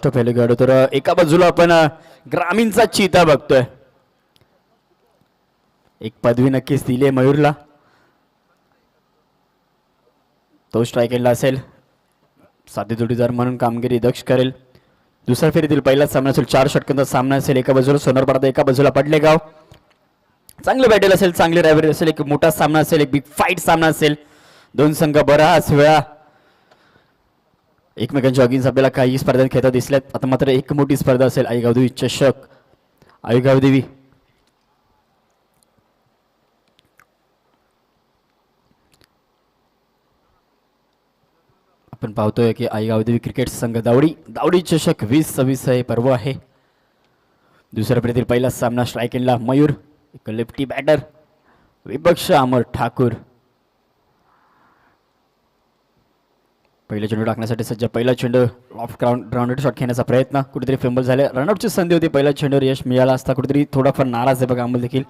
अष्टपैलू खेळाडू. तर एका बाजूला आपण ग्रामीणचा चीता बघतोय. एक पदवी नक्कीच दिली आहे मयूरला. तो स्ट्राईक एंडला असेल. साधी जोडीदार म्हणून कामगिरी दक्ष करेल. दुसऱ्या फेरीतील पहिलाच सामना असेल. 4 षटकांचा सामना असेल. एका बाजूला सोनारपाडा, एका बाजूला पडलेगाव. चांगले बॅटल असेल, चांगली रायव्हरी असेल. एक मोठा सामना असेल, एक बिग फाईट सामना असेल. दोन संघ बराच वेळा एकमेकांच्या अगेन्स्ट आपल्याला काही स्पर्धा खेळता दिसल्यात. आता मात्र एक मोठी स्पर्धा असेल. आई गावदेवी चषक. आई गावदेवी आपण पाहतोय की आई गावदेवी क्रिकेट संघ दावडी चषक 2026 हे पर्व आहे. दुसऱ्या फेरीतील पहिला सामना स्ट्राईक एंडला मयूर, एक लेफ्टी बॅटर विपक्ष अमर ठाकूर. पहिला चेंडू टाकण्यासाठी सज्ज. पहिला चेंडू ऑफ ग्राउंडेड शॉट खेळण्याचा प्रयत्न, कुठेतरी फेंबल झाले. रनआउटची संधी होती. पहिल्या चेंडूवर यश मिळाला असता. कुठेतरी थोडाफार नाराज आहे बघा अमोल देखील.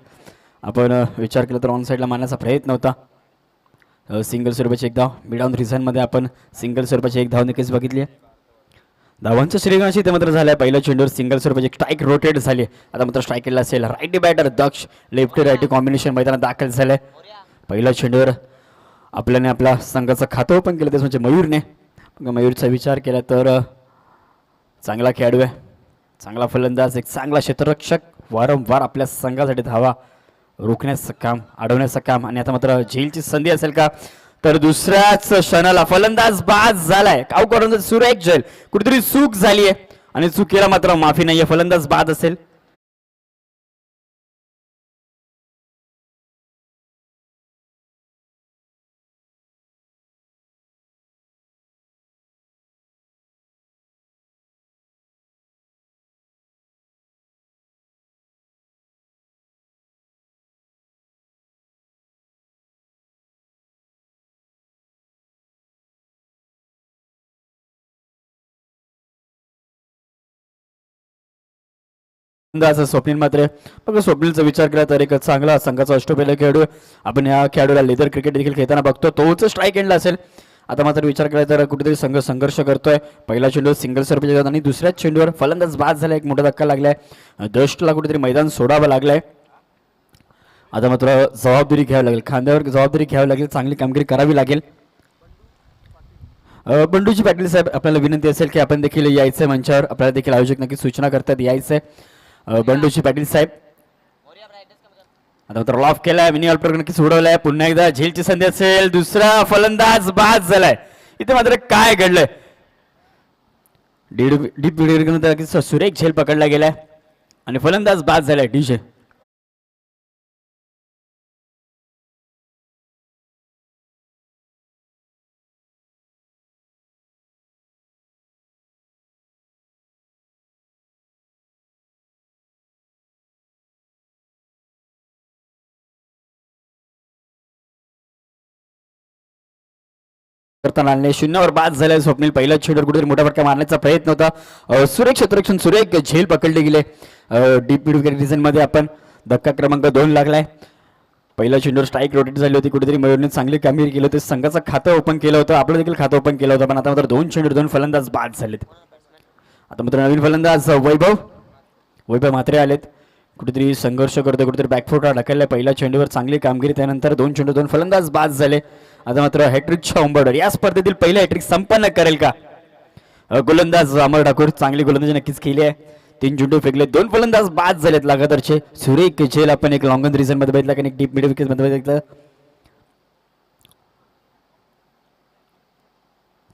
आपण विचार केला तर ऑन साईडला मारण्याचा प्रयत्न होता. सिंगल स्वरूपाची एक धाव. मिड ऑन रिझनमध्ये आपण सिंगल स्वरूपाची एक धाव नक्कीच बघितली आहे. धावांच्या श्रीगणाशी ते मात्र झाल्या. पहिल्या चेंडूवर सिंगल स्वरूपाची स्ट्राईक रोटेट झाली. आता मात्र स्ट्राईक केला असेल. राईटी बॅटर दक्ष लेफ्टी राईटी कॉम्बिनेशन मैदानात दाखल झालंय. पहिल्या चेंडूवर आपल्याने आपल्या संघाचं खातं ओपन केलं, तेच म्हणजे मयूरने. मयूरचा विचार केला तर चांगला खेळाडू आहे, चांगला फलंदाज, एक चांगला क्षेत्ररक्षक. वारंवार आपल्या संघासाठी धावा रोखण्याचं काम, अडवण्याचं काम. आणि आता मात्र झेलची संधी असेल का, तर दुसऱ्याच क्षणाला फलंदाज बाद झालाय. कावकरांचा सुरेख झेल. कुठेतरी चूक झाली आहे आणि चुकीला मात्र माफी नाहीये. फलंदाज बाद असेल. स्वप्नील मात्र बघा, स्वप्नीलचा विचार केला तर एक चांगला संघाचा अष्टपैलू खेळाडू. आपण या खेळाडूला लेदर क्रिकेट देखील खेळताना बघतो. तोच स्ट्राईक एंडला असेल. आता मात्र विचार केला तर कुठेतरी संघ संघर्ष करतोय. पहिला चेंडूवर सिंगल सर्विस आणि दुसऱ्याच चेंडूवर फलंदाज बाद झाला. एक मोठा धक्का लागलाय. दष्टला कुठेतरी मैदान सोडावं लागलंय. आता मात्र जबाबदारी घ्यावी लागेल, खांद्यावर जबाबदारी घ्यावी लागेल, चांगली कामगिरी करावी लागेल. बंडूजी पाटील साहेब, आपल्याला विनंती असेल की आपण देखील यायचं मंचावर. आपल्याला देखील आयोजक नक्की सूचना करतात यायचंय. बंडूजी पाटील साहेब आता मात्र लॉफ केलाय. मिनी ऑल्पर नक्की सोडवलाय. पुन्हा एकदा झेलची संधी असेल. दुसरा फलंदाज बाद झालाय. इथे मात्र काय घडलंय, डीप सुरेख झेल पकडला गेलाय आणि फलंदाज बाद झालाय. डीजे करताना आले. शून्यावर बाद झालाय स्वप्नील. पहिल्या चेंडूवर कुठेतरी मोठा फटका मारण्याचा प्रयत्न होता. सुरेख क्षेत्ररक्षण, सुरेख झेल पकडले गेले. डीप मिड रिझन मध्ये आपण धक्का क्रमांक 2 लागलाय. पहिल्या चेंडूवर स्ट्राईक रोटेट झाली होती. कुठेतरी मयूरने चांगली कामगिरी केली होती. संघाचं खातं ओपन केलं होतं, आपलं देखील खातं ओपन केलं होतं. पण आता मात्र 2 चेंडूवर 2 फलंदाज बाद झालेत. आता मात्र नवीन फलंदाज वैभव म्हात्रे आलेत. कुठेतरी संघर्ष करतो, कुठेतरी बॅकफुटला ढकललाय. पहिल्या चेंडूवर चांगली कामगिरी, त्यानंतर 2 चेंडू 2 फलंदाज बाद झाले. आता मात्र हॅट्रिकच्या उंबरवर या स्पर्धेतील पहिलं हॅट्रिक संपन्न करेल का गोलंदाज अमर ठाकूर. चांगली गोलंदाजी नक्कीच केली आहे. 3 चेंडू फेकले, 2 फलंदाज बाद झालेत लगातारचे. सुरेख झेल आपण एक लॉंगन रिझन मध्ये बघितला आणि एक डीप मिड विकेट मध्ये बघितलं.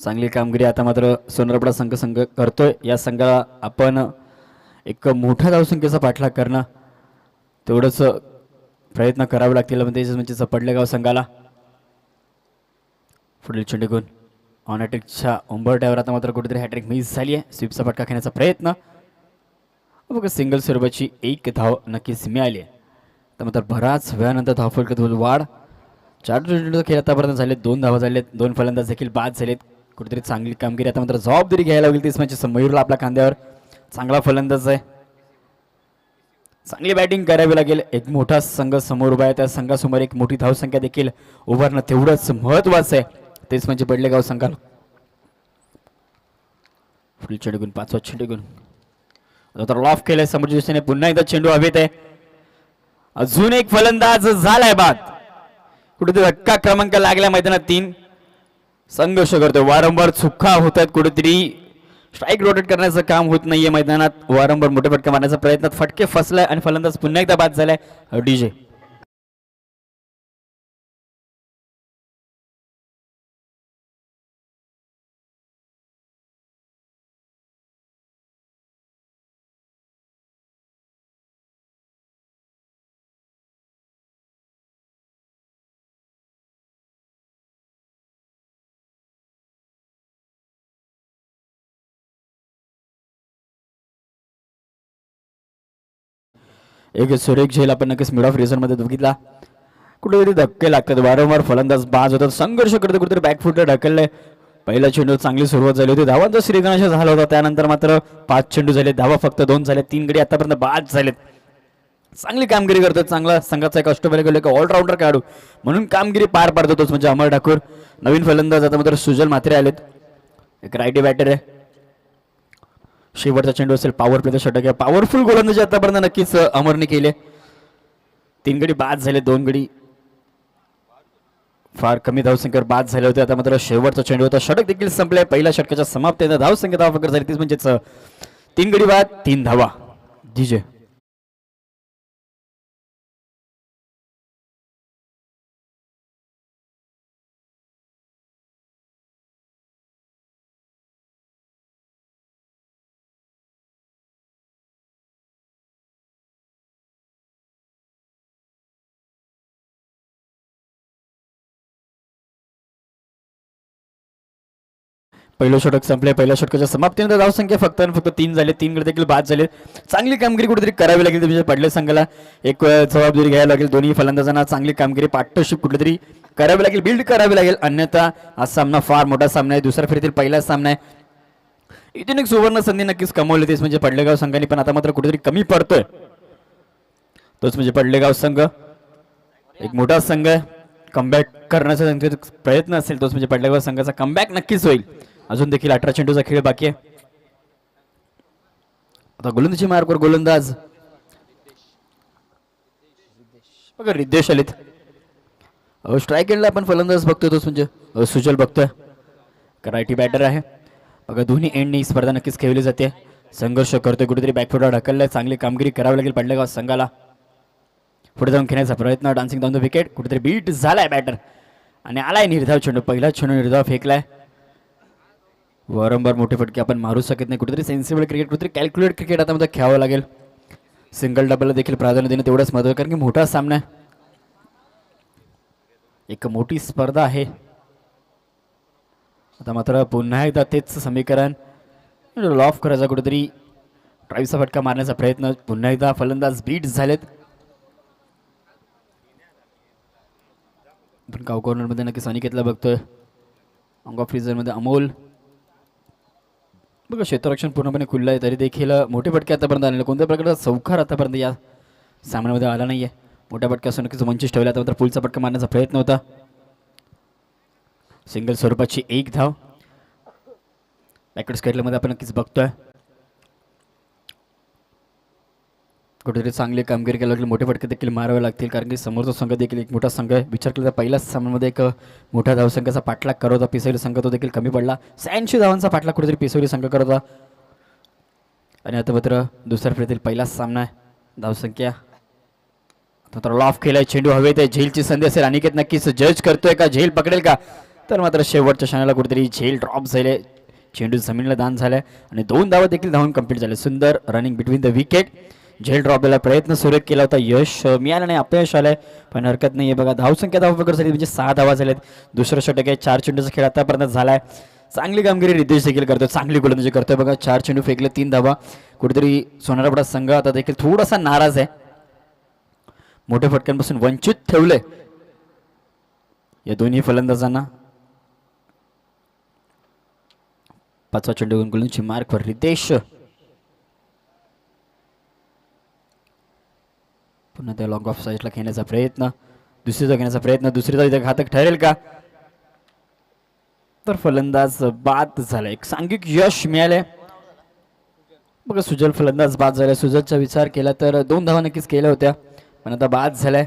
चांगली कामगिरी आता मात्र सोनारपाडा संघ करतोय. या संघाला आपण एक मोठ्या धावसंख्येचा पाठलाग करणं तेवढंच प्रयत्न करावे लागतील. म्हणजे पडलेगाव संघाला पुढील चेंडू घेऊन ऑन अटॅकच्या उंबरट्यावर आता मात्र कुठेतरी हॅट्रिक मिस झाली आहे. स्वीपचा फटका खेळण्याचा प्रयत्न. बघा, सिंगल स्वरूपाची एक धाव नक्कीच मिळाली आहे. तर मात्र बराच वेळानंतर धावफलकात वाढ. 4 चेंडू खेळ आतापर्यंत झाले, 2 धावा झालेत, 2 फलंदाज देखील बाद झालेत. कुठेतरी चांगली कामगिरी. आता मात्र जबाबदारी घ्यायला लागेल. तीच म्हणजे मयूरला आपल्या खांद्यावर. चांगला फलंदाज आहे, चांगली बॅटिंग करावी लागेल. एक मोठा संघ समोर उभा आहे. त्या संघासमोर एक मोठी धावसंख्या देखील उभारणं तेवढंच महत्वाचं आहे. तेच म्हणजे पडलेगाव संघाला पुढील चेंडू घेऊन 5वा चेंडू घेऊन आता लॉफ केलंय समोरच्या दिशेने. पुन्हा एकदा चेंडू हवेत आहे. अजून एक फलंदाज झालाय बाद. कुठेतरी धक्का क्रमांक लागला मैदानात. 3 संघर्ष करतोय. वारंवार चुका होत आहेत. कुठेतरी स्ट्राईक रोटेट करण्याचं काम होत नाहीये मैदानात. वारंवार मोठे फटके मारण्याचा प्रयत्नात फटके फसलाय आणि फलंदाज पुन्हा एकदा बाद झालाय. डीजे एक सुरेख झेल आपण नक्कीच मिड ऑफ रिझन मध्ये बघितला. कुठेतरी धक्के लागतात. वारंवार फलंदाज बाद होतात. संघर्ष करतो. कुठेतरी बॅकफुटला ढकललंय. पहिला चेंडू चांगली सुरुवात झाली होती. धावांचा श्रीगणेश झाला होता. त्यानंतर मात्र 5 चेंडू झाले. धावा फक्त 2 झाले. 3 गडी आतापर्यंत बाद झालेत. चांगली कामगिरी करतो. चांगला संघाचा एक अष्टपैलू एक ऑलराऊंडर खेळाडू म्हणून कामगिरी पार पाडतो. तोच म्हणजे अमर ठाकूर. नवीन फलंदाज आता मात्र सुजल म्हात्रे आलेत. एक रायटी बॅटर आहे. शेवटचा चेंडू असेल. पॉवर प्लेचा षटक आहे. पॉवरफुल गोलंदाजी आतापर्यंत नक्कीच अमरने केले. 3 गडी बाद झाले. 2 गडी फार कमी धावसंख्येवर बाद झाले होते. आता मात्र शेवटचा चेंडू होता. षटक देखील संपले. पहिल्या षटकाच्या समाप्तीने धावसंख्या धाव फकर झाली. तीच म्हणजेच 3 गडी बाद 3 धावा. डीजे पहिलं षटक संपले. पहिल्या षटकाच्या समाप्तीनंतर धावसंख्या फक्त आणि फक्त 3 झाले. 3 गडी देखील बाद झाले. चांगली कामगिरी कुठेतरी करावी लागेल. म्हणजे पडले संघाला एक जबाबदारी घ्यायला लागेल. दोन्ही फलंदाजांना चांगली कामगिरी पार्टनरशिप कुठेतरी करावी लागेल. बिल्ड करावी लागेल. अन्यथा हा सामना फार मोठा सामना आहे. दुसऱ्या फेरीतील पहिला सामना आहे. इथून एक सुवर्ण संधी नक्कीच कमवली. तेच म्हणजे पडलेगाव संघाने. पण आता मात्र कुठेतरी कमी पडतोय. तोच म्हणजे पडलेगाव संघ एक मोठा संघ आहे. कमबॅक करण्याचा त्यांचा प्रयत्न असेल. तोच म्हणजे पडलेगाव संघाचा कमबॅक नक्कीच होईल. अजून देखील 18 चेंडूचा खेळ बाकी आहे. आता गोलंदाजी मार्कवर गोलंदाज बघा रिद्धेश आलेत. स्ट्राईक एंडला आपण फलंदाज बघतोय. तोच म्हणजे सुजल बघतोय. रायटी बॅटर आहे. बघा दोन्ही एंडनी स्पर्धा नक्कीच खेळली जाते. संघर्ष करतोय. कुठेतरी बॅकफुटला ढकललाय. चांगली कामगिरी करावी लागेल पडलेगाव संघाला. पुढे जाऊन खेळण्याचा प्रयत्न. Dancing down the wicket. कुठेतरी बीट झालाय बॅटर आणि आलाय निर्धाव चेंडू. पहिला चेंडू निर्धाव फेकलाय. वारंवार मोठे फटके आपण मारू शकत नाही. कुठेतरी सेन्सिबल क्रिकेट कुठेतरी कॅल्क्युलेट क्रिकेट आता मध्ये खेळावं लागेल. सिंगल डबलला देखील प्राधान्य देणं तेवढंच महत्त्वाचं. कारण की मोठा सामना आहे. एक मोठी स्पर्धा आहे. आता मात्र पुन्हा एकदा तेच समीकरण. लॉफ करायचा. कुठेतरी ड्राईव्हचा फटका मारण्याचा प्रयत्न. पुन्हा एकदा फलंदाज बीट झालेत. पण काव कॉर्नरमध्ये नक्कीच अनिकेतला बघतोय. ऑंग ऑफ रिझनमध्ये अमोल. बघा क्षेत्ररक्षण पूर्णपणे खुल्लं आहे. तरी देखील मोठे फटके आतापर्यंत आलेले. कोणत्या प्रकारचा चौकार आतापर्यंत या सामन्यामध्ये आला नाही आहे. मोठ्या फटक्यासून नक्कीच वंचित ठेवला. आता मात्र पुलचा फटका मारण्याचा प्रयत्न होता. सिंगल स्वरूपाची 1 धाव. बॅकवर्ड स्केटमध्ये आपण नक्कीच बघतोय. कुठेतरी चांगली कामगिरी करावी लागेल. मोठे फटके देखील मारावे लागतील. कारण की समोरचा संघ देखील एक मोठा संघ आहे. विचार केला तर पहिल्याच सामन्यामध्ये एक मोठ्या धावसंख्येचा पाठलाग करत होता पिसोली संघ. तो देखील कमी पडला. 86 धावांचा पाठलाग कुठेतरी पिसोली संघ करत होता. आणि आता मात्र दुसऱ्या फेरीतील पहिलाच सामना आहे. धावसंख्या आता लॉफ केलाय. चेंडू हवेत आहे. झेलची संधी असेल. अनिकेत नक्कीच जज करतोय का झेल पकडेल का. तर मात्र शेवटच्या क्षणाला कुठेतरी झेल ड्रॉप झाले. चेंडू जमिनीला दान झालाय आणि 2 धावा देखील धावून कंप्लीट झाले. सुंदर रनिंग बिटवीन द विकेट. झेल ड्रॉप द्यायला प्रयत्न सुरेख केला होता. यश मिळालं नाही. अपयश आलंय. पण हरकत नाही आहे. बघा धावसंख्या धाव वगैरे झाली म्हणजे 6 धावा झाल्यात. दुसरं षटक आहे. 4 चेंडूचा खेळ आतापर्यंत झालाय. चांगली कामगिरी रिद्धेश देखील करतोय. चांगली गोलंदाजी करतोय. बघा 4 चेंडू फेकले 3 धावा. कुठेतरी सोनारापडा संघ आता देखील थोडासा नाराज आहे. मोठ्या फटक्यांपासून वंचित ठेवले या दोन्ही फलंदाजांना. 5वा चेंडू गोलंदाजी मार्कवर रिद्धेश. पुन्हा त्या लॉंग ऑफ साईडला खेळण्याचा प्रयत्न. दुसरीचा घेण्याचा प्रयत्न. दुसरीचा इथे घातक ठरेल का. तर फलंदाज बाद झाला. एक सांघिक यश मिळाले. बघा सुजल फलंदाज बाद झाला. सुजलचा विचार केला तर 2 धावा नक्कीच केल्या होत्या, पण आता बाद झालाय.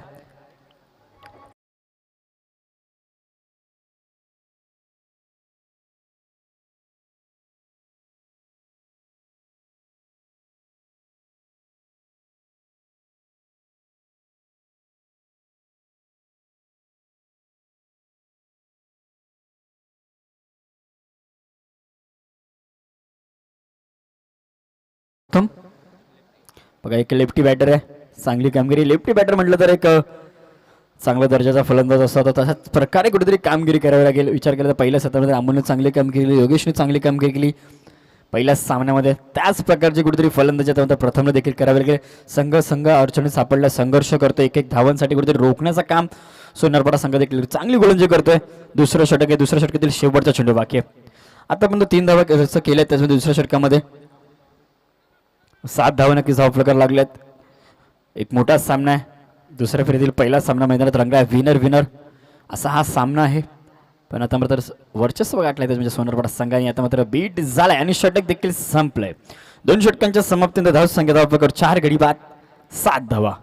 बघा एक लेफ्टी बॅटर आहे, चांगली कामगिरी. लेफ्टी बॅटर म्हटलं तर एक चांगल्या दर्जाचा फलंदाज असतो, तर तशाच प्रकारे कुठेतरी कामगिरी करावी लागेल. विचार केला तर पहिल्या सत्रामध्ये अमोलने चांगली कामगिरी केली, योगेशने चांगली कामगिरी केली पहिल्याच सामन्यामध्ये. त्याच प्रकारची कुठेतरी फलंदाजी त्यानंतर प्रथमला देखील करावे लागेल. संघ अडचणीत सापडला, संघर्ष करतो, एक धावांसाठी कुठेतरी रोखण्याचं काम सोनारपाडा संघ देखील चांगली गोलंदाजी करतोय. दुसरं षटक आहे, दुसऱ्या षटकातील शेवटचा चेंडू बाकी आहे. आतापर्यंत 3 धावा केल्यात, त्याच्यामध्ये दुसऱ्या षटकामध्ये 7 धावा नक्कीच धावफलकाला लागल्यात. एक मोठा सामना आहे. दुसऱ्या फेरीतील पहिला सामना मैदानात रंगला आहे. विनर असा हा सामना आहे, पण आता मात्र वर्चस्व गाठलंय म्हणजे सोनारपाडा संघाने. आता मात्र बीट झालाय आणि षटक देखील संपलंय. 2 षटकांच्या समाप्तीनंतर धाव संख्या धावफलकावर 4 गडी बाद 7 धावा.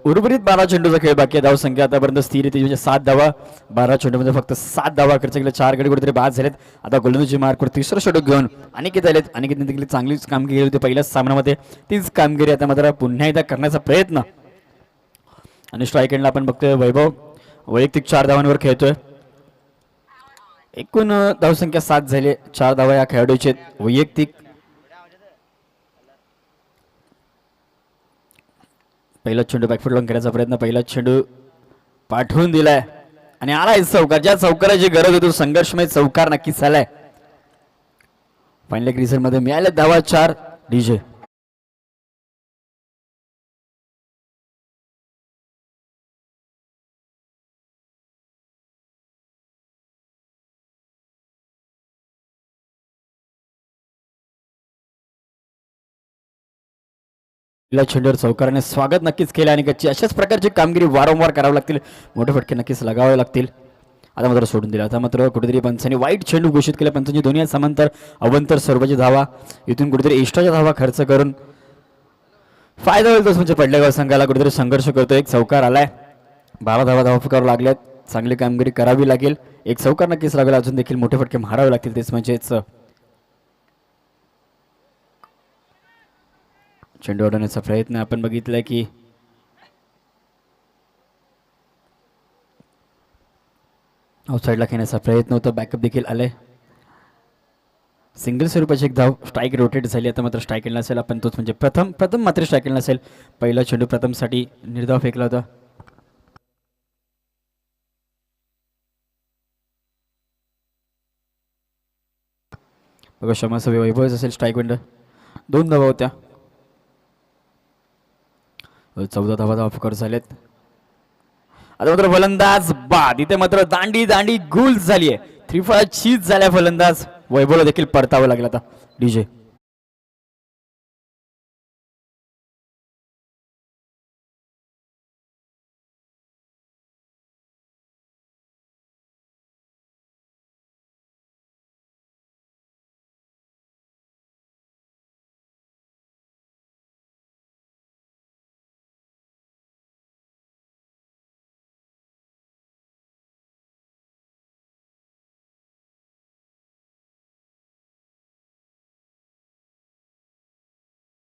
उर्वरित 12 चेंडूचा खेळ बाकी आहे. धाव संख्या आतापर्यंत स्थिर आहे, म्हणजे 7 धावा. 12 चेंडूमध्ये फक्त 7 धावा खर्च केल्या, 4 गडी कुठेतरी बाद झालेत. आता गोलंदाजी मार्कवर तिसरं षटक घेऊन अनिकेत आलेत. अनिकेतने देखील चांगलीच कामगिरी केली होती पहिल्याच सामन्यामध्ये. तीच कामगिरी आता मात्र पुन्हा एकदा करण्याचा प्रयत्न. आणि स्ट्राईक एंडला आपण बघतोय वैभव वैयक्तिक 4 धावांवर खेळतोय. एकूण धावसंख्या 7 झाली, 4 धावा या खेळाडूचे वैयक्तिक. पहिला चेंडू बॅकफूट लावून करायचा प्रयत्न, पहिला चेंडू पाठवून दिलाय आणि आलाय चौकार. ज्या चौकाराची गरज होती संघर्षमय चौकार नक्कीच झालाय. फायनल क्रिसर मध्ये मिळाले धावा 4. डीजे चेंडूवर चौकाराने स्वागत नक्कीच केलं आणि कच्ची अशाच प्रकारची कामगिरी वारंवार करावी लागतील. मोठे फटके नक्कीच लगावे लागतील. आता मात्र सोडून दिला. आता मात्र कुठेतरी पंचांनी वाईट चेंडू घोषित केला. पंचांची दोन्ही समांतर अवंतर सर्वाची धावा. इथून कुठेतरी एक्स्ट्राच्या धावा खर्च करून फायदा होईल तसं म्हणजे पडलेगाव संघाला कुठेतरी संघर्ष करतो. एक चौकार आलाय, 12 धावा धावफलकावर लागल्यात. चांगली कामगिरी करावी लागेल. एक चौकार नक्कीच लागेल. अजून देखील मोठे फटके मारावे लागतील. तेच म्हणजेच चेंडू अडवण्याचा प्रयत्न आपण बघितलाय की आउटसाईडला खेळण्याचा प्रयत्न होता. बॅकअप देखील आले. सिंगल स्वरूपाची एक धाव. स्ट्राईक रोटेट झाली. आता मात्र स्ट्राईक केला नसेल आपण, तोच म्हणजे प्रथम मात्र स्ट्राईक केला नसेल. पहिला चेंडू प्रथमसाठी निर्धाव फेकला होता. बघा क्षमासवी वैभवच असेल. स्ट्राईक विंडो 2 धावा होत्या. 14 धावा धावफलकावर झालेत. आता मात्र फलंदाज बाद. इथे मात्र दांडी गुल झाली आहे. 3 चीज झाल्या फलंदाज. वैभवला देखील परतावं लागलं. आता डीजे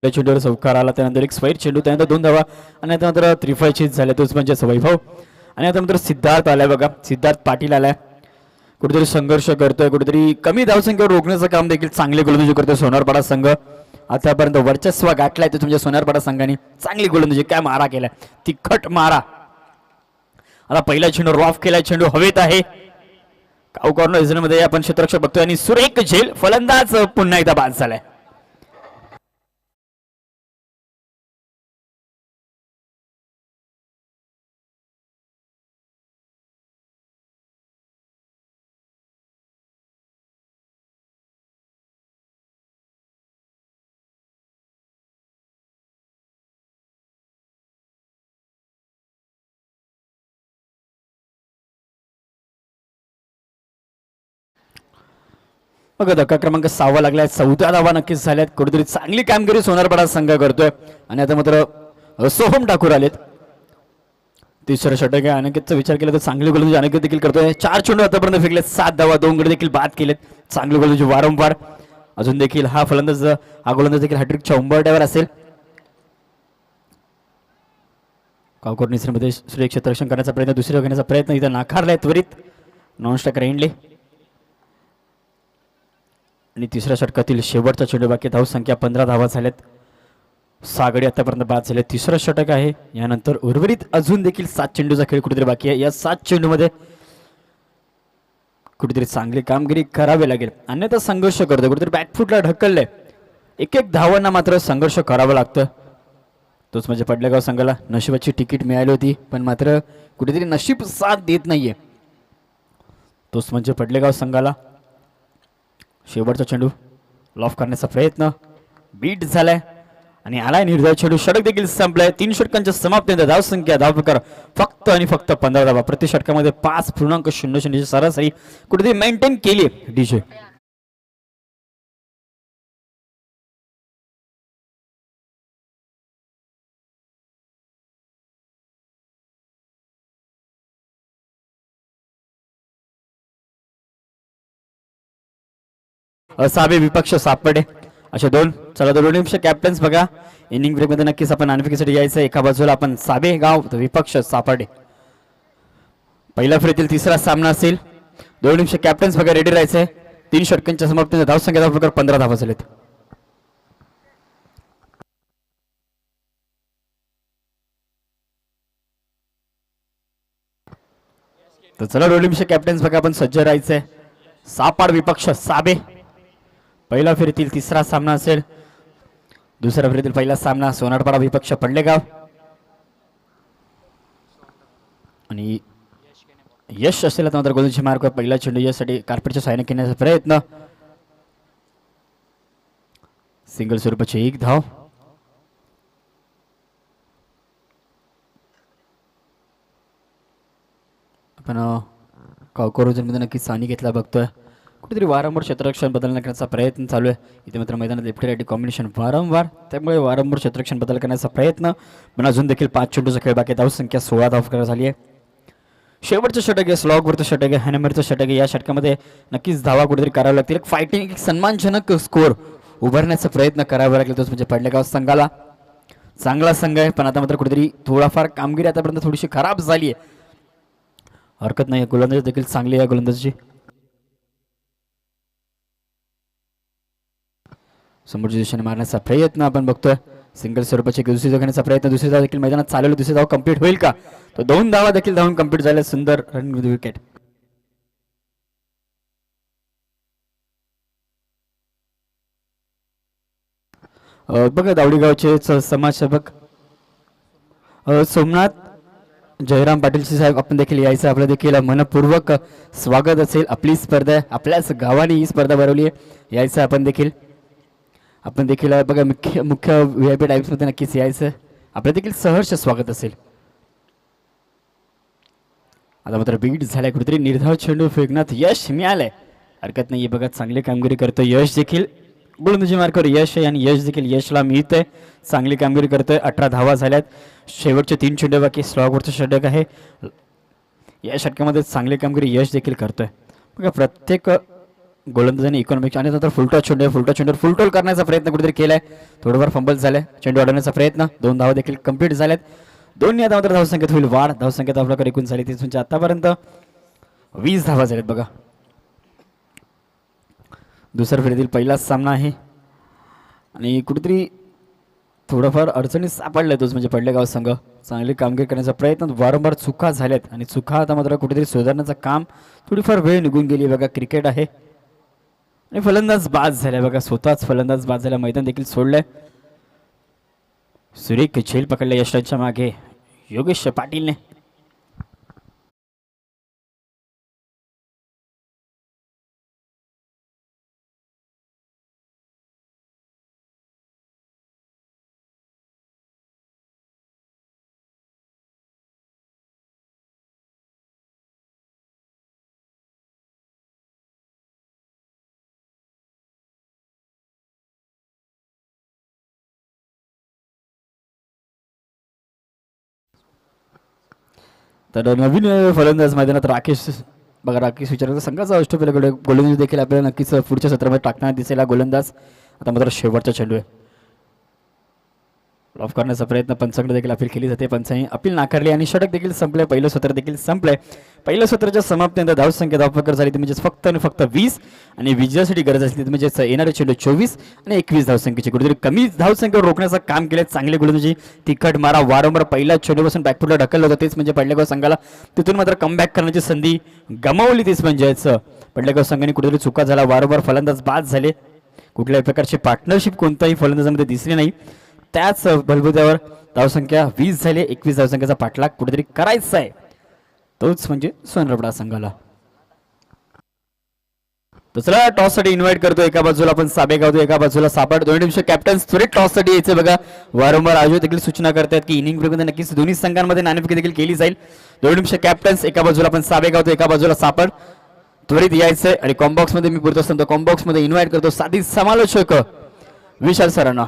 चेंडूवर चौकार आला. त्यानंतर एक स्क्वेअर चेंडू, त्यानंतर 2 धावा आणि आता मात्र 3 चीज झाले. तोच म्हणजे वैभव. आणि आता मात्र सिद्धार्थ आलाय. बघा सिद्धार्थ पाटील आलाय. कुठेतरी संघर्ष करतोय, कुठेतरी कमी धावसंख्येवर रोखण्याचं काम देखील चांगले गोलंदाजी करतोय सोनारपाडा संघ. आतापर्यंत वर्चस्व गाठलाय तो तुमच्या सोनारपाडा संघाने. चांगली गोलंदाजी, काय मारा केलाय, तिखट मारा. आता पहिला चेंडू रॉफ केलाय, चेंडू हवेत आहे. काऊ कॉर्नर मध्ये आपण क्षेत्ररक्षक बघतोय आणि सुरेख झेल, फलंदाज पुन्हा एकदा बाद झालाय. बघा धक्का क्रमांक 6 लागलाय, 14 धावा नक्कीच झाल्यात. कुठेतरी चांगली कामगिरी सोनारपाडा संघ करतोय आणि आता मात्र सोहम ठाकूर आलेत. तिसरं षटक आहे. अनिकेतचा विचार केला तर चांगली गोलंदाजी अनिकेत देखील करतोय. 4 चेंडू आतापर्यंत फेकले, 7 धावा, 2 गडी देखील बाद केलेत. चांगली गोलंदाजी वारंवार. अजून देखील हा गोलंदाज देखील हॅट्रिकच्या उंबरट्यावर असेल. कावकोर निसर्गमध्ये सूर्य क्षेत्ररक्षण करण्याचा प्रयत्न, दुसऱ्या घेण्याचा प्रयत्न इथं नाकारलाय त्वरित नॉन स्ट्रायकर एंडले. आणि तिसऱ्या षटकातील शेवटचा चेंडू बाकी, धावसंख्या 15 धावा झाल्यात. 6 गडी आतापर्यंत बाद झाले. तिसरं षटक आहे. यानंतर उर्वरित अजून देखील 7 चेंडूचा खेळ कुठेतरी बाकी आहे. या 7 चेंडूमध्ये कुठेतरी चांगली कामगिरी करावी लागेल, अन्यथा संघर्ष करतोय. कुठेतरी बॅकफुटला ढकललंय. एक धावांना मात्र संघर्ष करावा लागतं. तोच म्हणजे पडलेगाव संघाला नशिबाची तिकीट मिळाली होती, पण मात्र कुठेतरी नशीब साथ देत नाहीये. तोच म्हणजे पडलेगाव संघाला शेवटचा चेंडू लॉफ करण्याचा प्रयत्न बीट झालाय आणि आलाय निर्धारित चेंडू. षटक देखील संपलाय. 3 षटकांच्या समाप्तीनंतर धावसंख्या, धावप्रकार फक्त आणि फक्त 15 धावा. प्रति षटकामध्ये 5.00 सरासरी कुठेतरी मेंटेन केली डीजे. साबे विपक्ष सापडे अशा दोन. चला दोन्ही कॅप्टन्स बघा. इनिंग ब्रेक मध्ये नक्कीच आपण आणखीसाठी यायचं. एका बाजूला आपण साबे गाव, विपक्ष सापडे. पहिल्या फेरीतील तिसरा सामना असेल. दोन्ही कॅप्टन्स बघा रेडी राहायचंय. 3 षटकांच्या समाप्तीने धावसंख्या प्रकार 15 धावा झालेत. तर चला दोन्ही कॅप्टन्स बघा आपण सज्ज राहायचंय. सापाड विपक्ष साबे. पहिल्या फेरीतील तिसरा सामना असेल. दुसऱ्या फेरीतील पहिला सामना सोनारपाडा विपक्ष पडलेगाव. आणि यश असेल तर मात्र गोलंदाजी मार्क पहिला चेंडू यासाठी कार्पेटच्या साहाय्याने खेळण्याचा प्रयत्न. सिंगल स्वरूपाची 1 धाव. आपण कावकोरोजनमध्ये नक्कीच सानी घेतला बघतोय. कुठेतरी वारंवार क्षेत्ररक्षण बदल करण्याचा प्रयत्न चालू आहे. इथे मात्र मैदानात लेफ्ट राईट कॉम्बिनेशन वारंवार, त्यामुळे वारंवार क्षेत्ररक्षण बदल करण्याचा प्रयत्न. पण अजून देखील 5 चेंडूचा खेळ बाकी. धावसंख्या 16 धाव झाली आहे. शेवटचं षटक आहे, स्लॉगवरचं षटक आहे, हॅनमेरचं षटक आहे. या षटकामध्ये नक्कीच धावा कुठेतरी कराव्या लागतील. एक फायटिंग, एक सन्मानजनक स्कोअर उभारण्याचा प्रयत्न करावा लागेल. तोच म्हणजे पडलेगाव संघाला. चांगला संघ आहे, पण आता मात्र कुठेतरी थोडाफार कामगिरी आतापर्यंत थोडीशी खराब झाली आहे. हरकत नाही, गोलंदाजी देखील चांगली आहे गोलंदाजी. समोरच्या दिशेने मारण्याचा प्रयत्न आपण बघतोय. सिंगल स्वरूपाची दुसरी धाव घेण्याचा प्रयत्न. दुसरी धाव देखील मैदानात चालवली. दुसरी धाव कंप्लीट होईल का? तो 2 धावा देखील धावून कंप्लीट झाल्या. सुंदर रन विथ विकेट. बघा दावडी गावचे समाजसेवक सोमनाथ जयराम पाटील साहेब आपण देखील यायचं. आपलं देखील मनपूर्वक स्वागत असेल. आपली स्पर्धा आहे, आपल्याच गावाने ही स्पर्धा भरवली आहे. यायचं आपण देखील. आपण देखील बघा मुख्य VIP टाईप्समध्ये नक्कीच यायचं. आपलं देखील सहर्ष स्वागत असेल. आता मात्र बीट झालाय. कुठेतरी निर्धाव चेंडू फेकण्यात यश मिळालंय. हरकत नाही, बघा चांगली कामगिरी करतोय यश देखील. गोलंदाजी मार्कावर यश आहे आणि यश देखील यशला मिळतंय. चांगली कामगिरी करतोय. 18 धावा झाल्यात. शेवटचे 3 चेंडू बाकी. स्लॉगवरचं षटक आहे. या षटकामध्ये चांगली कामगिरी यश देखील करतोय. बघा प्रत्येक गोलंदाजाने इकॉनॉमिक आणि नंतर फुलटॉ चेंडू फुलटॉल करण्याचा प्रयत्न कुठेतरी केलाय. थोडंफार फंबल झालाय. चेंडू अडवण्याचा प्रयत्न. 2 धावा देखील कंप्लीट झाल्यात. दोन्ही आता मात्र धावसंख्येत होईल वाढ. धावसंख्येत आपल्याकडे एकूण झाली ती म्हणजे आतापर्यंत 20 धावा झाल्यात. बघा दुसऱ्या फेरीतील पहिलाच सामना आहे. आणि कुठेतरी थोडंफार अडचणीत सापडले तोच म्हणजे पडलेगाव संघ चांगली कामगिरी करण्याचा प्रयत्न वारंवार चुका झाल्यात आणि चुका आता मात्र कुठेतरी सुधारण्याचं काम थोडीफार वेळ निघून गेली बघा क्रिकेट आहे आणि फलंदाज बाद झाल्या बघा स्वतःच फलंदाज बाद झाल्या मैदान देखील सोडलंय सुरेख झेल पकडल्या यशांच्या मागे योगेश पाटीलने तर नवीन फलंदाज मैदानात राकेश बघा राकेश विचारायचा संघाचा अष्टपैलू गोलंदाज देखील आपल्याला नक्कीच पुढच्या सत्रामध्ये टाकताना दिसेल गोलंदाज आता मात्र शेवटचा चेंडू आहे ऑफ करण्याचा प्रयत्न पंचांकडे देखील अपील केली जाते पंचांनी अपील नाकारली आणि षटक देखील संपले पहिलं सत्र देखील संपलंय पहिल्या सत्राच्या समाप्तीनंतर धावसंख्या धावफकर झाली ती म्हणजेच फक्त आणि फक्त 20 आणि विजयासाठी गरज असली म्हणजेच येणारे चेंडू 24 आणि 21 धावसंख्येची कुठेतरी कमी धावसंख्येवर रोखण्याचं काम केले चांगले गोलंदाजी तिखट मारा वारंवार पहिल्या चेंडूपासून बॅकफुटला ढकललं होतं तेच म्हणजे पडलेगाव संघाला तिथून मात्र कमबॅक करण्याची संधी गमावली तीच म्हणजेच पडलेगाव संघाने कुठेतरी चुका झाला वारंवार फलंदाज बाद झाले कुठल्याही प्रकारची पार्टनरशिप कोणत्याही फलंदाजामध्ये दिसली नाही त्याच बलबुद्यावर धावसंख्या 20 झाले 21 धावसंख्येचा पाठलाग कुठेतरी करायचा आहे तोच म्हणजे सोनरपडा संघाला दुसरा टॉस साठी इन्व्हाइट करतो एका बाजूला आपण साबेगाव एका बाजूला सापड 2 निमिष कॅप्टन त्वरित टॉस साठी यायचे बघा वारंवार आयोजक देखील सूचना करतात की इनिंग ब्रेकमध्ये नक्कीच दोन्ही संघांमध्ये नाणेफेक देखील केली जाईल 2 निमिष कॅप्टन्स एका बाजूला आपण साबेगाव एका बाजूला सापड त्वरित यायचंय आणि कॉम्बॉक्स मध्ये मी पुरतो असतो कॉम्बॉक्स मध्ये इन्व्हाइट करतो साधी समालोचक विशाल सरांना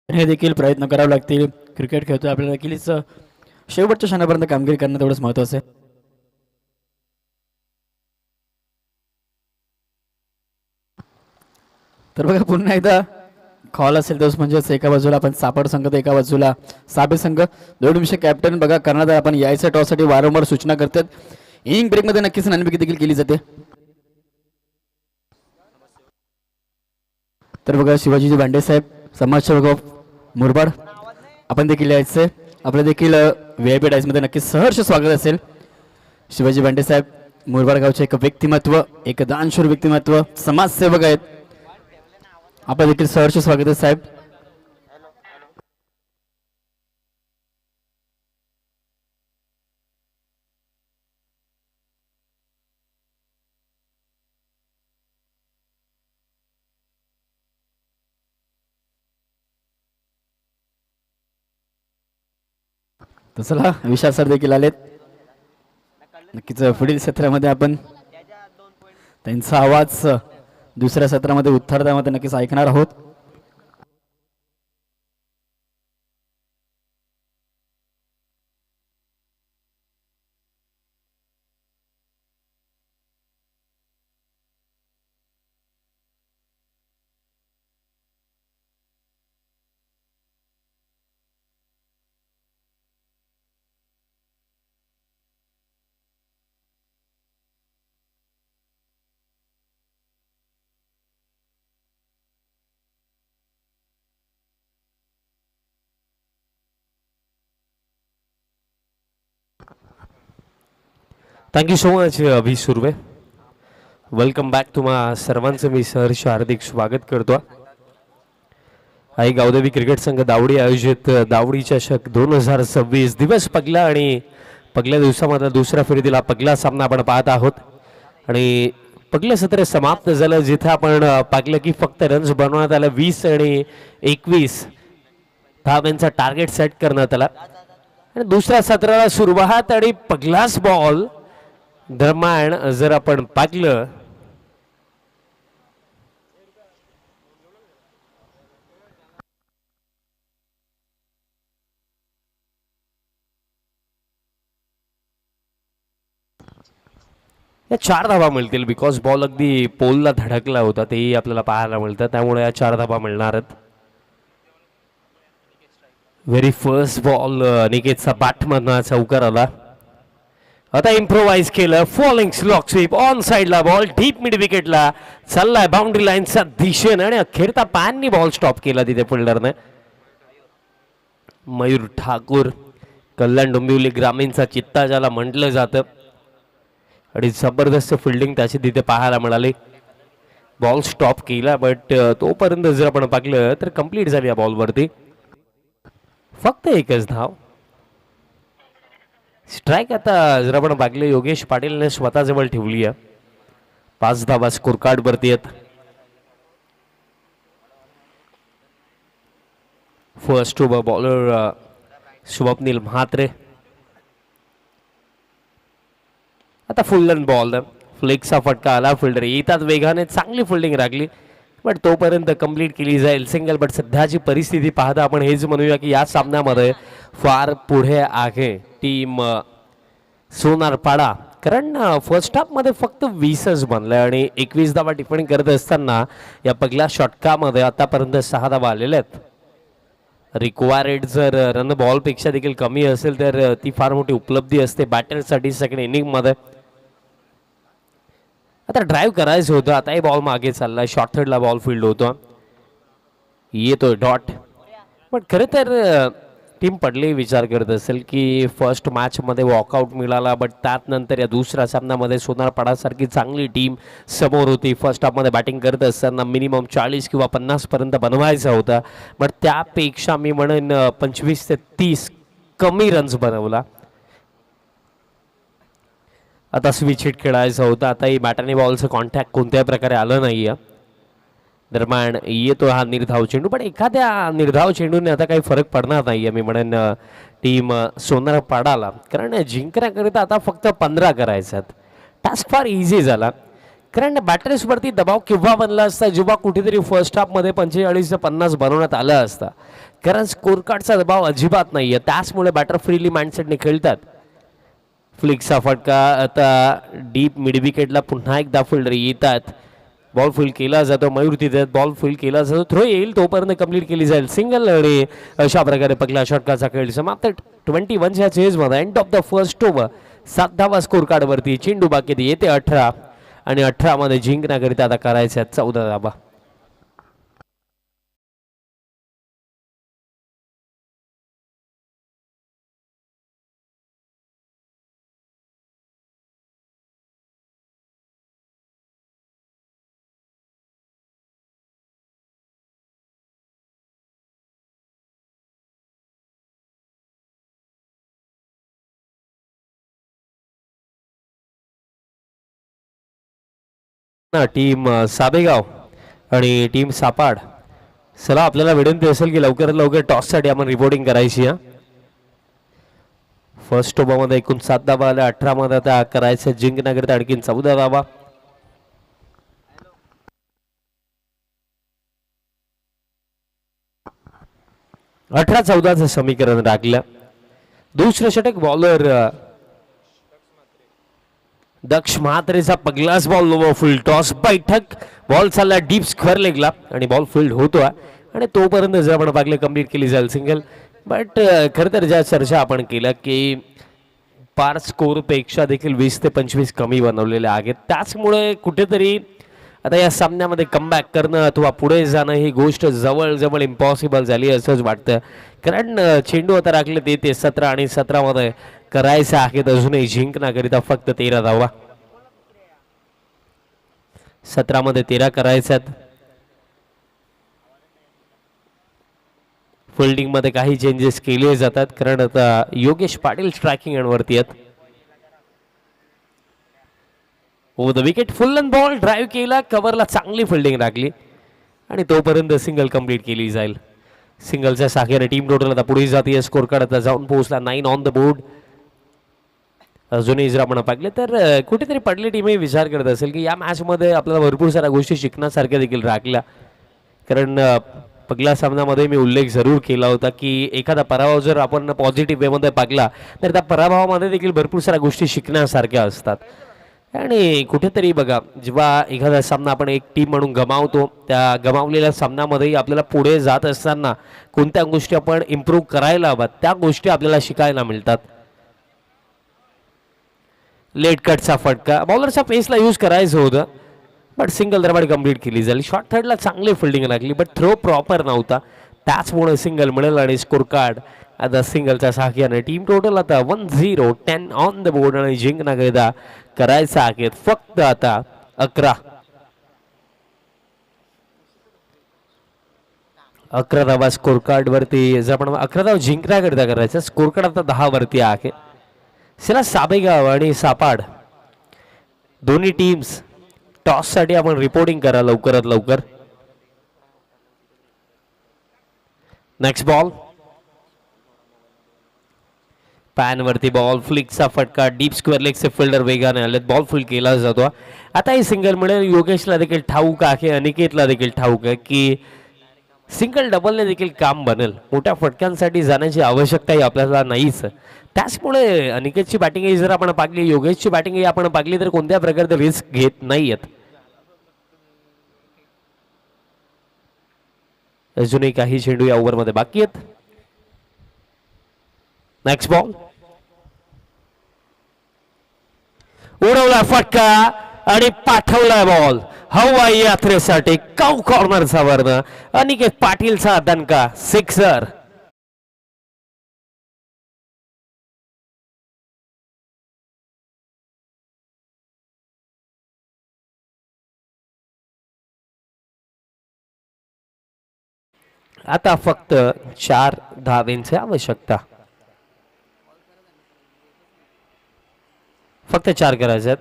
हे देखील प्रयत्न करावे लागतील क्रिकेट खेळतोय आपल्याला देखीलच शेवटच्या क्षणापर्यंत कामगिरी करणं तेवढंच महत्त्वाचं आहे तर बघा पुन्हा एकदा कॉल असेल तोच म्हणजेच एका बाजूला आपण सापड संघ तर एका बाजूला साबे संघ 2 निमिष कॅप्टन बघा करण्यात आपण यायच्या टॉससाठी वारंवार सूचना करतात इनिंग ब्रेकमध्ये नक्कीच नाणेफेक देखील केली जाते तर बघा शिवाजीजी भांडे साहेब समाजसेवक मुरबाड आपण देखील यायचं आपलं देखील VIP डायसमध्ये नक्कीच सहर्ष स्वागत असेल शिवाजी भांडे साहेब मुरबाड गावचे एक व्यक्तिमत्व एक दानशूर व्यक्तिमत्व समाजसेवक आहेत आपलं देखील सहर्ष स्वागत आहे साहेब तर चला विशाल सर देखील आलेत नक्कीच पुढील सत्रामध्ये आपण त्यांचा आवाज दुसऱ्या सत्रामध्ये उत्तरार्धामध्ये नक्कीच ऐकणार आहोत थँक्यू सो मच अभि सुर्वे वेलकम बॅक तुम्हा सर्वांचं मी सहर्ष हार्दिक स्वागत करतो. आई गावदेवी क्रिकेट संघ दावडी आयोजित दावडी चषक 2026 दिवस पगला आणि पगल्या दिवसामधला दुसऱ्या फेरीतील हा पगला सामना आपण पाहत आहोत. आणि पगलं सत्र समाप्त झालं जिथे आपण पाहिलं की फक्त रन्स बनवण्यात आलं 20 आणि 21 धावांचा टार्गेट सेट करण्यात आला. आणि दुसऱ्या सत्राला सुरुवात आणि पगलाच बॉल दरम्यान जर आपण पाहिलं या 4 धावा मिळतील बिकॉज बॉल अगदी पोलला धडकला होता तेही आपल्याला पाहायला मिळतं त्यामुळे या 4 धावा मिळणार आहेत. व्हेरी फर्स्ट बॉल निकेतचा बॅटमधनं चौकार आला. आता इम्प्रोवाइज केलं फॉलिंग स्लॉक स्वीप ऑन साइडला बॉल डीप मिड विकेटला चाललाय बाउंड्री लाईनच्या दिशेने आणि अखेरता पॅननी बॉल स्टॉप केला तिथे फिल्डरने. मयूर ठाकूर कल्याण डोंबिवली ग्रामीणचा चित्ता ज्याला म्हटलं जातं आणि जबरदस्त फिल्डिंग त्याची तिथे पाहायला मिळाली. बॉल स्टॉप केला बट तोपर्यंत जर आपण पाहिलं तर कंप्लीट झाली या बॉलवरती फक्त एकच धाव. स्ट्राईक आता जर आपण पाहिलं योगेश पाटीलने स्वतःजवळ ठेवली आहे. 5 धावा स्कोर कार्ड वरती आहेत. First over bowler Swapnil Mhatre. आता फुल रन बॉल फ्लिकचा फटका आला. फिल्डर येतात वेगाने चांगली फिल्डिंग राखली बट तोपर्यंत कंप्लीट केली जाईल सिंगल. बट सध्याची परिस्थिती पाहता आपण हेच म्हणूया की या सामन्यामध्ये फार पुढे आहे टीम सोनारपाडा. कारण फर्स्ट हाफमध्ये फक्त 20च बनलंय आणि 21 धावा टिप्पणी करत असताना या पहिल्या षटकामध्ये आतापर्यंत 6 धावा आलेल्या आहेत. रिक्वायर्ड जर रन बॉलपेक्षा देखील कमी असेल तर ती फार मोठी उपलब्धी असते बॅटरसाठी सेकंड इनिंगमध्ये. आता ड्राईव्ह करायचं होतं. आताही बॉल मागे चाललाय. शॉर्ट थर्डला बॉल फील्ड होतो येतोय डॉट. पण खरं तर टीम पडली विचार करत असेल की फर्स्ट मॅचमध्ये वॉकआउट मिळाला बट त्यानंतर या दुसऱ्या सामन्यामध्ये सोनारपाडासारखी चांगली टीम समोर होती. फर्स्ट हाफमध्ये बॅटिंग करत असताना मिनिमम 40 किंवा 50 पर्यंत बनवायचा होता बट त्यापेक्षा मी म्हणेन 25 ते 30 कमी रन्स बनवला. आता स्विच हिट खेळायचा होता. आताही बॅटाने बॉलचं कॉन्टॅक्ट कोणत्याही प्रकारे आलं नाही आहे. दरम्यान येतो हा निर्धाव चेंडू पण एखाद्या निर्धाव चेंडूने आता काही फरक पडणार नाही आहे मी म्हणेन टीम सोनारपाडाला. कारण जिंकण्याकरिता आता फक्त 15 करायचं आहेत. टास्क फार इझी झाला कारण बॅटर्सवरती दबाव केव्हा बनला असता जेव्हा कुठेतरी फर्स्ट हाफमध्ये 45 ते 50 बनवण्यात आलं असतं. कारण स्कोर कार्डचा दबाव अजिबात नाही आहे त्याचमुळे बॅटर फ्रीली माइंडसेटने खेळतात. फ्लिकचा फटका आता डीप मिड विकेटला पुन्हा एकदा फिल्डर येतात. बॉल फील्ड केला जातो. मयूर तिथे बॉल फील्ड केला जातो. थ्रो येईल तोपर्यंत कंप्लीट केली जाईल सिंगल आणि अशा प्रकारे पहिल्या षटकाचा खेळ समाप्त. 21च्या चेजमध्ये end of the first over 7 धावा स्कोर कार्डवरती. चेंडू बाकी येते 18 आणि 18 मध्ये जिंकण्याकरिता आता करायचे 14 धावा. टीम साबेगाव आणि टीम सापाड. चला आपल्याला विनंती असेल की लवकरात लवकर टॉससाठी आपण रिपोर्टिंग करायची आहे. फर्स्ट ओव्हरमध्ये एकूण 7 धावा आल्या. 18 मध्ये आता करायचं जिंकण्याकरिता आणखीन 14 धावा. अठरा 14चं समीकरण राखलं. दुसरं षटक बॉलर दक्ष म्हात्रेचा पहिलाच बॉल लो फुल टॉस बैठक. बॉल चालला डीप स्क्वेअर लेगला आणि बॉल फील्ड होतो आणि तोपर्यंत जर आपण पाहिलं कंप्लीट केली जाईल सिंगल. बट खरं तर ज्या चर्चा आपण केल्या की पार स्कोरपेक्षा देखील 20 ते 25 कमी बनवलेले आहेत त्याचमुळे कुठेतरी आता या सामन्यामध्ये कमबॅक करणं अथवा पुढे जाणं ही गोष्ट जवळ इम्पॉसिबल झाली असंच वाटतं. कारण चेंडू आता राखले ते 17 आणि 17 मध्ये करायचं आहेत. अजूनही जिंकण्याकरिता फक्त 13 धावा. 17 मध्ये 13 करायच्यात. फिल्डिंग मध्ये काही चेंजेस केले जातात कारण आता योगेश पाटील स्ट्रायकिंग एंडवरती आहेत. Over the wicket, full and ball drive केला, कव्हरला चांगली फिल्डिंग राखली आणि तोपर्यंत सिंगल कंप्लीट केली जाईल. सिंगलच्या साखरेने टीम टोटल आता पुढे जाते. स्कोर कार्ड आता जाऊन पोहोचला 9 ऑन द बोर्ड. अजूनही जर आपण पाहिले तर कुठेतरी पडली टीमही विचार करत असेल की या मॅचमध्ये आपल्याला भरपूर साऱ्या गोष्टी शिकण्यासारख्या देखील राखल्या. कारण पहिल्या सामन्यामध्ये मी उल्लेख जरूर केला होता की एखादा पराभव जर आपण पॉझिटिव्ह वेमध्ये पाहिला तर त्या पराभवामध्ये देखील भरपूर साऱ्या गोष्टी शिकण्यासारख्या असतात. आणि कुठेतरी बघा, जेव्हा एखादा सामना आपण एक टीम म्हणून गमावतो, त्या गमावलेल्या सामन्यामध्येही आपल्याला पुढे जात असताना कोणत्या गोष्टी आपण इम्प्रूव्ह करायला हव्यात त्या गोष्टी आपल्याला शिकायला मिळतात. लेट कटचा फटका, बॉलरच्या पेसला यूज करायचं होतं बट सिंगल दरबार कंप्लीट केली झाली. शॉर्ट थर्डला चांगली फिल्डिंग लागली बट थ्रो प्रॉपर नव्हता, त्याचमुळे सिंगल मिळेल आणि स्कोर कार्ड आता सिंगलच्या सहाय्याने टीम टोटल आता 1-0, 10 ऑन द बोर्ड आणि जिंकण्याकरिता करायचं आहे फक्त आता 11 धावा स्कोर कार्ड वरती. जर आपण 11 धाव जिंकण्याकरिता करायचं, स्कोर कार्ड आता 10 वरती आहे. चला, साबेगाव आणि सापाड दोन्ही टीम्स टॉस साठी आपण रिपोर्टिंग करा लवकरात लवकर. नेक्स्ट बॉल, पॅन वरती बॉल, फ्लिकचा फटका, डीप स्क्वेअर लेगचे फिल्डर वेगाने आलेत, बॉल फुल केला जातो. आता ही सिंगल मिळेल. योगेशला देखील ठाऊक आहे, अनिकेतला देखील ठाऊक आहे की सिंगल डबलने देखील काम बनेल, मोठ्या फटक्यांसाठी जाण्याची आवश्यकताही आपल्याला नाहीच. त्याचमुळे अनिकेतची बॅटिंगही जर आपण पाहिली, योगेशची बॅटिंगही आपण पाहिली तर कोणत्या प्रकारचे रिस्क घेत नाहीयेत. अजूनही काही चेंडू या ओव्हरमध्ये बाकी आहेत. नेक्स्ट बॉल, उडवला फटका आणि पाठवलाय बॉल हवाई यात्रेसाठी काऊ कॉर्नरचा वर्ण. अनिकेत पाटीलचा दणका सिक्सर. आता फक्त 4 धावेंची आवश्यकता, फक्त 4 करायचे.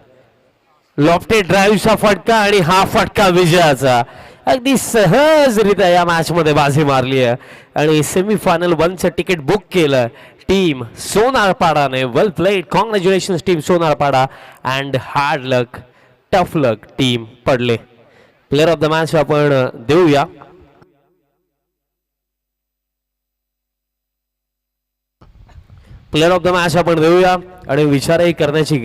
लॉफ्टेड ड्राईव्हचा फटका आणि हा फटका विजयाचा. अगदी सहजरित्या या मॅच मध्ये बाजी मारली आहे आणि सेमीफायनल 1चं तिकीट बुक केलं टीम सोनारपाडाने. Well played, congratulation team Sonarpada and hard luck, tough luck team Padle. Player of the match आपण देऊया आणि विचारही करण्याची